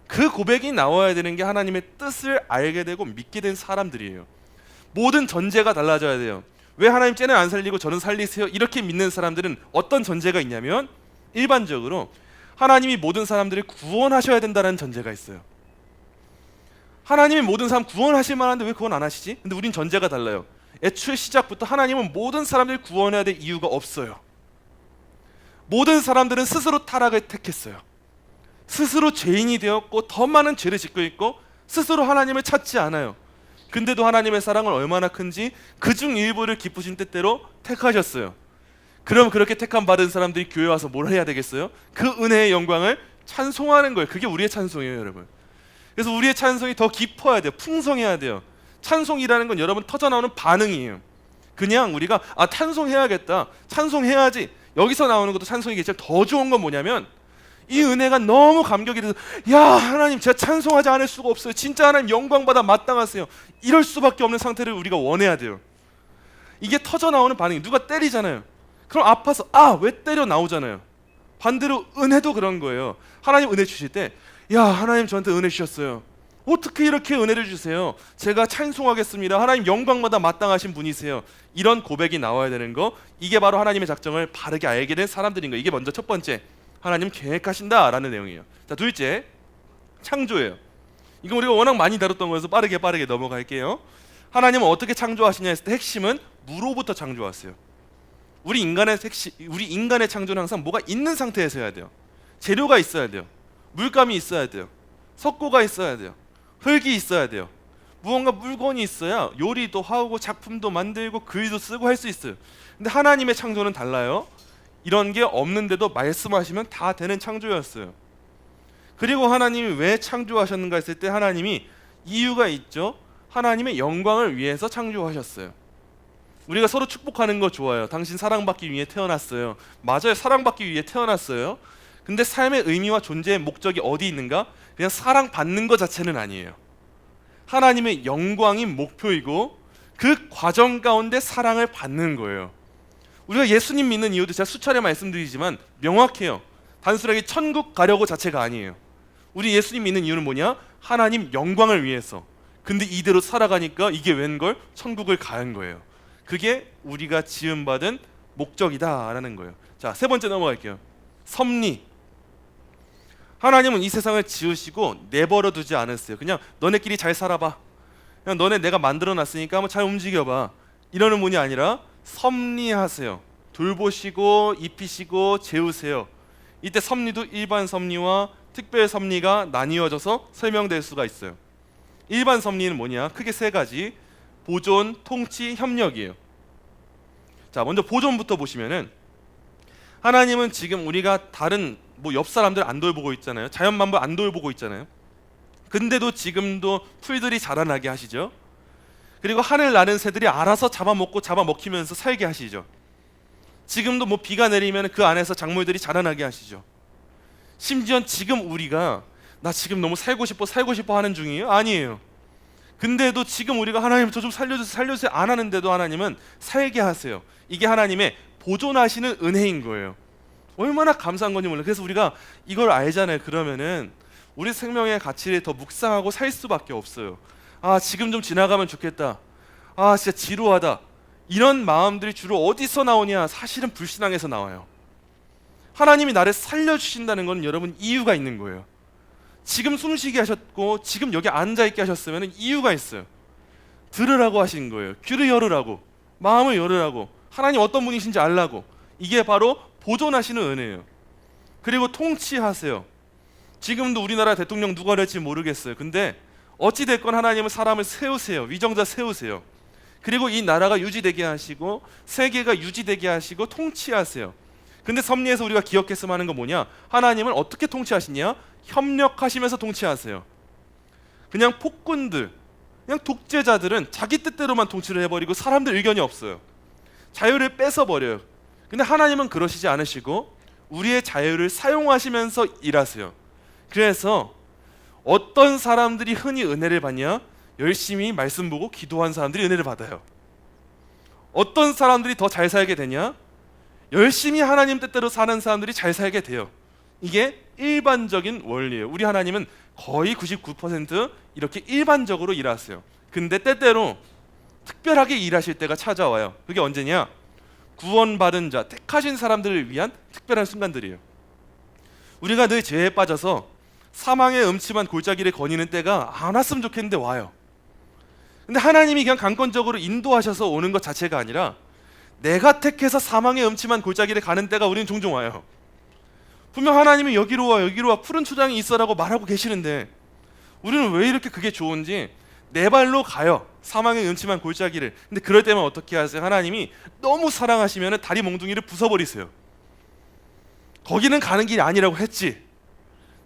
그 고백이 나와야 되는 게 하나님의 뜻을 알게 되고 믿게 된 사람들이에요. 모든 전제가 달라져야 돼요. 왜 하나님 쟤는 안 살리고 저는 살리세요? 이렇게 믿는 사람들은 어떤 전제가 있냐면 일반적으로 하나님이 모든 사람들을 구원하셔야 된다는 전제가 있어요. 하나님이 모든 사람 구원하실 만한데 왜 구원 안 하시지? 근데 우린 전제가 달라요. 애초에 시작부터 하나님은 모든 사람들을 구원해야 될 이유가 없어요. 모든 사람들은 스스로 타락을 택했어요. 스스로 죄인이 되었고 더 많은 죄를 짓고 있고 스스로 하나님을 찾지 않아요. 근데도 하나님의 사랑은 얼마나 큰지 그중 일부를 기쁘신 뜻대로 택하셨어요. 그럼 그렇게 택함 받은 사람들이 교회 와서 뭘 해야 되겠어요? 그 은혜의 영광을 찬송하는 거예요. 그게 우리의 찬송이에요, 여러분. 그래서 우리의 찬송이 더 깊어야 돼요. 풍성해야 돼요. 찬송이라는 건 여러분 터져나오는 반응이에요. 그냥 우리가 찬송해야겠다, 찬송해야지, 여기서 나오는 것도 찬송이겠지만 더 좋은 건 뭐냐면 이 은혜가 너무 감격이 돼서 야 하나님 제가 찬송하지 않을 수가 없어요. 진짜 하나님 영광받아 마땅하세요. 이럴 수밖에 없는 상태를 우리가 원해야 돼요. 이게 터져나오는 반응이 누가 때리잖아요. 그럼 아파서 왜 때려 나오잖아요. 반대로 은혜도 그런 거예요. 하나님 은혜 주실 때 야 하나님 저한테 은혜 주셨어요. 어떻게 이렇게 은혜를 주세요? 제가 찬송하겠습니다. 하나님 영광마다 마땅하신 분이세요. 이런 고백이 나와야 되는 거, 이게 바로 하나님의 작정을 바르게 알게 된 사람들인 거예요. 이게 먼저 첫 번째, 하나님 계획하신다라는 내용이에요. 자, 둘째, 창조예요. 이거 우리가 워낙 많이 다뤘던 거여서 빠르게 넘어갈게요. 하나님은 어떻게 창조하시냐 했을 때 핵심은 무로부터 창조하세요. 우리 인간의 창조는 항상 뭐가 있는 상태에서 해야 돼요. 재료가 있어야 돼요. 물감이 있어야 돼요. 석고가 있어야 돼요. 흙이 있어야 돼요. 무언가 물건이 있어야 요리도 하고 작품도 만들고 글도 쓰고 할 수 있어요. 근데 하나님의 창조는 달라요. 이런 게 없는데도 말씀하시면 다 되는 창조였어요. 그리고 하나님이 왜 창조하셨는가 했을 때 하나님이 이유가 있죠. 하나님의 영광을 위해서 창조하셨어요. 우리가 서로 축복하는 거 좋아요. 당신 사랑받기 위해 태어났어요. 맞아요. 사랑받기 위해 태어났어요. 근데 삶의 의미와 존재의 목적이 어디 있는가? 그냥 사랑받는 것 자체는 아니에요. 하나님의 영광이 목표이고 그 과정 가운데 사랑을 받는 거예요. 우리가 예수님 믿는 이유도 제가 수차례 말씀드리지만 명확해요. 단순하게 천국 가려고 자체가 아니에요. 우리 예수님 믿는 이유는 뭐냐? 하나님 영광을 위해서. 근데 이대로 살아가니까 이게 웬걸? 천국을 가는 거예요. 그게 우리가 지음받은 목적이다라는 거예요. 자, 세 번째 넘어갈게요. 섭리. 하나님은 이 세상을 지으시고 내버려 두지 않았어요. 그냥 너네끼리 잘 살아봐. 그냥 너네 내가 만들어놨으니까 한번 잘 움직여봐. 이러는 분이 아니라 섭리하세요. 돌보시고 입히시고 재우세요. 이때 섭리도 일반 섭리와 특별 섭리가 나뉘어져서 설명될 수가 있어요. 일반 섭리는 뭐냐? 크게 세 가지. 보존, 통치, 협력이에요. 자, 먼저 보존부터 보시면은 하나님은 지금 우리가 다른 옆 사람들 안 돌보고 있잖아요. 자연 만물 안 돌보고 있잖아요. 근데도 지금도 풀들이 자라나게 하시죠. 그리고 하늘 나는 새들이 알아서 잡아먹히면서 살게 하시죠. 지금도 비가 내리면 그 안에서 작물들이 자라나게 하시죠. 심지어 지금 우리가 나 지금 너무 살고 싶어 하는 중이에요? 아니에요. 근데도 지금 우리가 하나님 저 좀 살려주세요 안 하는데도 하나님은 살게 하세요. 이게 하나님의 보존하시는 은혜인 거예요. 얼마나 감사한 건지 몰라요. 그래서 우리가 이걸 알잖아요. 그러면은 우리 생명의 가치를 더 묵상하고 살 수밖에 없어요. 지금 좀 지나가면 좋겠다. 진짜 지루하다. 이런 마음들이 주로 어디서 나오냐? 사실은 불신앙에서 나와요. 하나님이 나를 살려주신다는 건 여러분 이유가 있는 거예요. 지금 숨쉬게 하셨고 지금 여기 앉아있게 하셨으면 이유가 있어요. 들으라고 하신 거예요. 귀를 열으라고, 마음을 열으라고, 하나님 어떤 분이신지 알라고. 이게 바로 보존하시는 은혜예요. 그리고 통치하세요. 지금도 우리나라 대통령 누가 될지 모르겠어요. 근데 어찌됐건 하나님은 사람을 세우세요. 위정자 세우세요. 그리고 이 나라가 유지되게 하시고 세계가 유지되게 하시고 통치하세요. 근데 섭리에서 우리가 기억했으면 하는 건 뭐냐? 하나님은 어떻게 통치하시냐? 협력하시면서 통치하세요. 그냥 폭군들, 그냥 독재자들은 자기 뜻대로만 통치를 해버리고 사람들 의견이 없어요. 자유를 뺏어버려요. 근데 하나님은 그러시지 않으시고 우리의 자유를 사용하시면서 일하세요. 그래서 어떤 사람들이 흔히 은혜를 받냐? 열심히 말씀 보고 기도한 사람들이 은혜를 받아요. 어떤 사람들이 더 잘 살게 되냐? 열심히 하나님 뜻대로 사는 사람들이 잘 살게 돼요. 이게 일반적인 원리예요. 우리 하나님은 거의 99% 이렇게 일반적으로 일하세요. 근데 때때로 특별하게 일하실 때가 찾아와요. 그게 언제냐? 구원받은 자, 택하신 사람들을 위한 특별한 순간들이에요. 우리가 늘 죄에 빠져서 사망의 음침한 골짜기를 거니는 때가 안 왔으면 좋겠는데 와요. 근데 하나님이 그냥 강권적으로 인도하셔서 오는 것 자체가 아니라 내가 택해서 사망의 음침한 골짜기를 가는 때가 우리는 종종 와요. 분명 하나님이 여기로 와 푸른 초장이 있어라고 말하고 계시는데 우리는 왜 이렇게 그게 좋은지 네 발로 가요. 사망의 음침한 골짜기를. 근데 그럴 때면 어떻게 하세요? 하나님이 너무 사랑하시면 다리 몽둥이를 부숴버리세요. 거기는 가는 길이 아니라고 했지,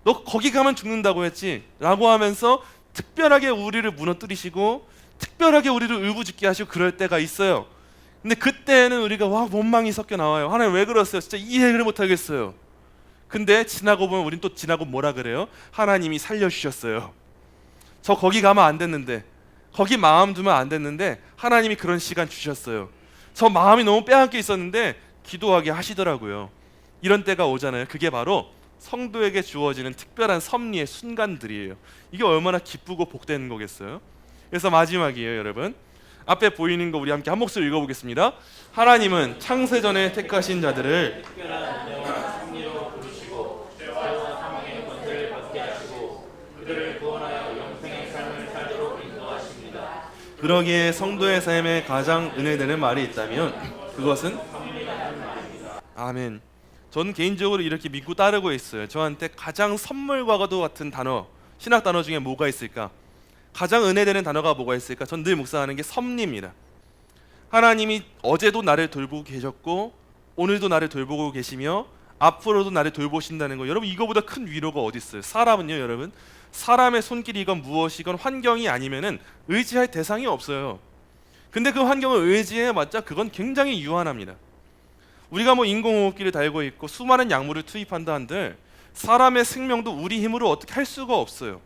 너 거기 가면 죽는다고 했지 라고 하면서 특별하게 우리를 무너뜨리시고 특별하게 우리를 울부짖게 하시고 그럴 때가 있어요. 근데 그때는 우리가 원망이 섞여 나와요. 하나님 왜 그러세요? 진짜 이해를 못하겠어요. 근데 지나고 보면 우린 또 지나고 뭐라 그래요? 하나님이 살려주셨어요. 저 거기 가면 안 됐는데, 거기 마음 두면 안 됐는데 하나님이 그런 시간 주셨어요. 저 마음이 너무 빼앗겨 있었는데 기도하게 하시더라고요. 이런 때가 오잖아요. 그게 바로 성도에게 주어지는 특별한 섭리의 순간들이에요. 이게 얼마나 기쁘고 복되는 거겠어요. 그래서 마지막이에요, 여러분. 앞에 보이는 거 우리 함께 한 목소리 읽어보겠습니다. 하나님은 창세전에 택하신 자들을 특별한 은혜와 섭리로 부르시고 죄와 사망의 권세를 받게 하시고 그들을 구원하여 영생의 삶을 살도록 인도하십니다. 그러기에 성도의 삶에 가장 은혜되는 말이 있다면 그것은 아멘. 저는 개인적으로 이렇게 믿고 따르고 있어요. 저한테 가장 선물과도 같은 단어, 신학 단어 중에 뭐가 있을까? 가장 은혜되는 단어가 뭐가 있을까? 전 늘 묵상하는 게 섭리입니다. 하나님이 어제도 나를 돌보고 계셨고 오늘도 나를 돌보고 계시며 앞으로도 나를 돌보신다는 거, 여러분 이거보다 큰 위로가 어디 있어요? 사람은요, 여러분, 사람의 손길이건 무엇이건 환경이 아니면은 의지할 대상이 없어요. 근데 그 환경을 의지해봤자 그건 굉장히 유한합니다. 우리가 뭐 인공호흡기를 달고 있고 수많은 약물을 투입한다 한들 사람의 생명도 우리 힘으로 어떻게 할 수가 없어요.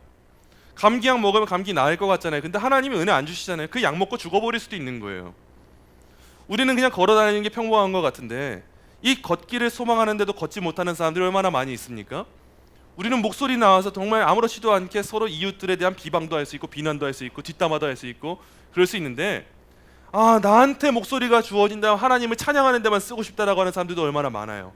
감기약 먹으면 감기 나을 것 같잖아요. 근데 하나님이 은혜 안 주시잖아요. 그 약 먹고 죽어버릴 수도 있는 거예요. 우리는 그냥 걸어다니는 게 평범한 것 같은데 이 걷기를 소망하는데도 걷지 못하는 사람들이 얼마나 많이 있습니까? 우리는 목소리 나와서 정말 아무렇지도 않게 서로 이웃들에 대한 비방도 할 수 있고 비난도 할 수 있고 뒷담화도 할 수 있고 그럴 수 있는데, 나한테 목소리가 주어진다면 하나님을 찬양하는 데만 쓰고 싶다라고 하는 사람들도 얼마나 많아요.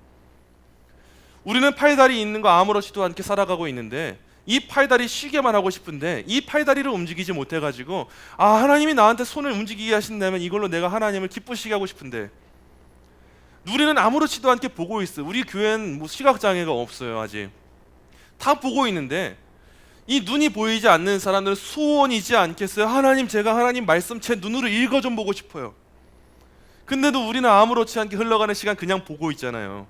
우리는 팔다리 있는 거 아무렇지도 않게 살아가고 있는데 이 팔다리 쉬게만 하고 싶은데 이 팔다리를 움직이지 못해가지고 하나님이 나한테 손을 움직이게 하신다면 이걸로 내가 하나님을 기쁘시게 하고 싶은데, 우리는 아무렇지도 않게 보고 있어요. 우리 교회는 뭐 시각장애가 없어요. 아직 다 보고 있는데 이 눈이 보이지 않는 사람들은 소원이지 않겠어요? 하나님, 제가 하나님 말씀 제 눈으로 읽어 좀 보고 싶어요. 근데도 우리는 아무렇지 않게 흘러가는 시간 그냥 보고 있잖아요.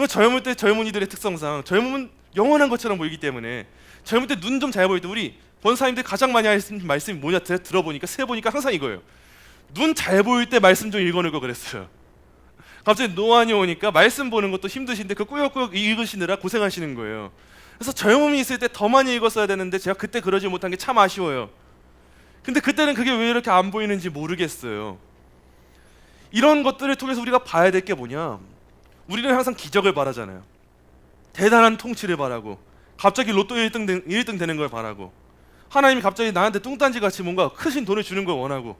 젊을 때 젊은이들의 특성상 젊음은 영원한 것처럼 보이기 때문에 젊을 때 눈 좀 잘 보일 때 우리 권사님들 가장 많이 하시는 말씀이 뭐냐 들어보니까 세보니까 항상 이거예요. 눈 잘 보일 때 말씀 좀 읽어놓고 그랬어요. 갑자기 노안이 오니까 말씀 보는 것도 힘드신데 그 꾸역꾸역 읽으시느라 고생하시는 거예요. 그래서 젊음이 있을 때 더 많이 읽었어야 되는데 제가 그때 그러지 못한 게 참 아쉬워요. 근데 그때는 그게 왜 이렇게 안 보이는지 모르겠어요. 이런 것들을 통해서 우리가 봐야 될 게 뭐냐, 우리는 항상 기적을 바라잖아요. 대단한 통치를 바라고 갑자기 로또 1등 되는 걸 바라고, 하나님이 갑자기 나한테 뚱딴지같이 뭔가 크신 돈을 주는 걸 원하고,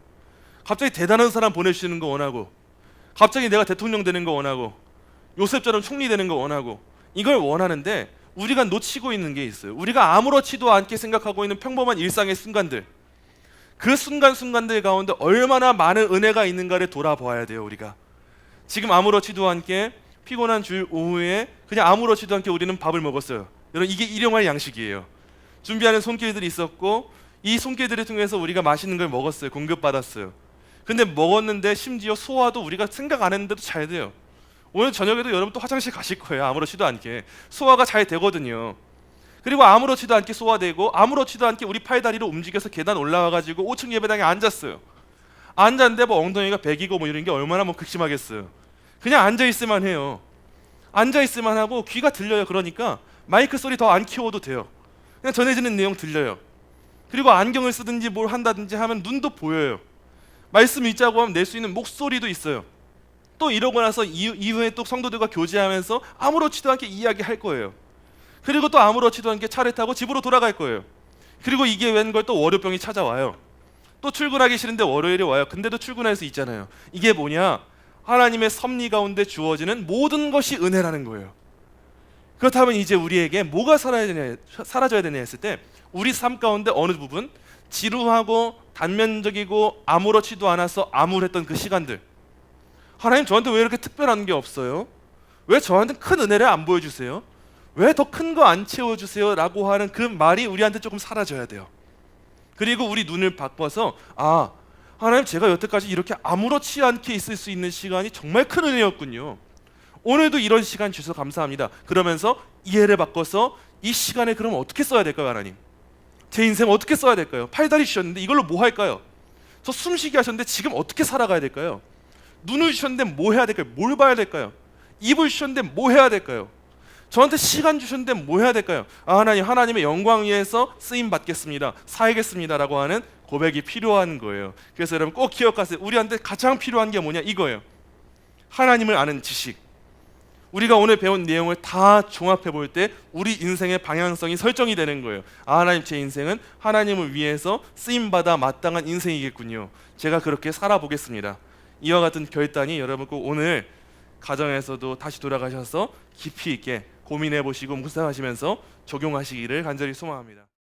갑자기 대단한 사람 보내주시는 거 원하고, 갑자기 내가 대통령 되는 거 원하고, 요셉처럼 총리 되는 거 원하고, 이걸 원하는데 우리가 놓치고 있는 게 있어요. 우리가 아무렇지도 않게 생각하고 있는 평범한 일상의 순간들, 그 순간순간들 가운데 얼마나 많은 은혜가 있는가를 돌아보아야 돼요. 우리가 지금 아무렇지도 않게 피곤한 주일 오후에 그냥 아무렇지도 않게 우리는 밥을 먹었어요. 여러분, 이게 일용할 양식이에요. 준비하는 손길들이 있었고 이 손길들을 통해서 우리가 맛있는 걸 먹었어요. 공급받았어요. 근데 먹었는데 심지어 소화도 우리가 생각 안 했는데도 잘 돼요. 오늘 저녁에도 여러분 또 화장실 가실 거예요. 아무렇지도 않게 소화가 잘 되거든요. 그리고 아무렇지도 않게 소화되고 아무렇지도 않게 우리 팔다리로 움직여서 계단 올라와가지고 5층 예배당에 앉았어요. 앉았는데 뭐 엉덩이가 베기고 뭐 이런 게 얼마나 뭐 극심하겠어요. 그냥 앉아있으만 해요. 앉아있으만 하고 귀가 들려요. 그러니까 마이크 소리 더 안 키워도 돼요. 그냥 전해지는 내용 들려요. 그리고 안경을 쓰든지 뭘 한다든지 하면 눈도 보여요. 말씀 읽자고 하면 낼 수 있는 목소리도 있어요. 또 이러고 나서 이후에 또 성도들과 교제하면서 아무렇지도 않게 이야기할 거예요. 그리고 또 아무렇지도 않게 차를 타고 집으로 돌아갈 거예요. 그리고 이게 웬 걸 또 월요병이 찾아와요. 또 출근하기 싫은데 월요일에 와요. 근데도 출근할 수 있잖아요. 이게 뭐냐? 하나님의 섭리 가운데 주어지는 모든 것이 은혜라는 거예요. 그렇다면 이제 우리에게 뭐가 사라져야 되냐 했을 때, 우리 삶 가운데 어느 부분 지루하고 단면적이고 아무렇지도 않아서 암울했던 그 시간들, 하나님 저한테 왜 이렇게 특별한 게 없어요? 왜 저한테 큰 은혜를 안 보여주세요? 왜 더 큰 거 안 채워주세요? 라고 하는 그 말이 우리한테 조금 사라져야 돼요. 그리고 우리 눈을 바꿔서 아, 하나님 제가 여태까지 이렇게 아무렇지 않게 있을 수 있는 시간이 정말 큰 은혜였군요. 오늘도 이런 시간 주셔서 감사합니다. 그러면서 이해를 바꿔서 이 시간에 그럼 어떻게 써야 될까요, 하나님? 제 인생 어떻게 써야 될까요? 팔다리 주셨는데 이걸로 뭐 할까요? 저 숨쉬게 하셨는데 지금 어떻게 살아가야 될까요? 눈을 주셨는데 뭐 해야 될까요? 뭘 봐야 될까요? 입을 주셨는데 뭐 해야 될까요? 저한테 시간 주셨는데 뭐 해야 될까요? 아, 하나님, 하나님의 영광 위해서 쓰임 받겠습니다. 살겠습니다라고 하는 고백이 필요한 거예요. 그래서 여러분 꼭 기억하세요. 우리한테 가장 필요한 게 뭐냐? 이거예요. 하나님을 아는 지식. 우리가 오늘 배운 내용을 다 종합해 볼 때 우리 인생의 방향성이 설정이 되는 거예요. 아, 하나님, 제 인생은 하나님을 위해서 쓰임받아 마땅한 인생이겠군요. 제가 그렇게 살아보겠습니다. 이와 같은 결단이 여러분 꼭 오늘 가정에서도 다시 돌아가셔서 깊이 있게 고민해 보시고 묵상하시면서 적용하시기를 간절히 소망합니다.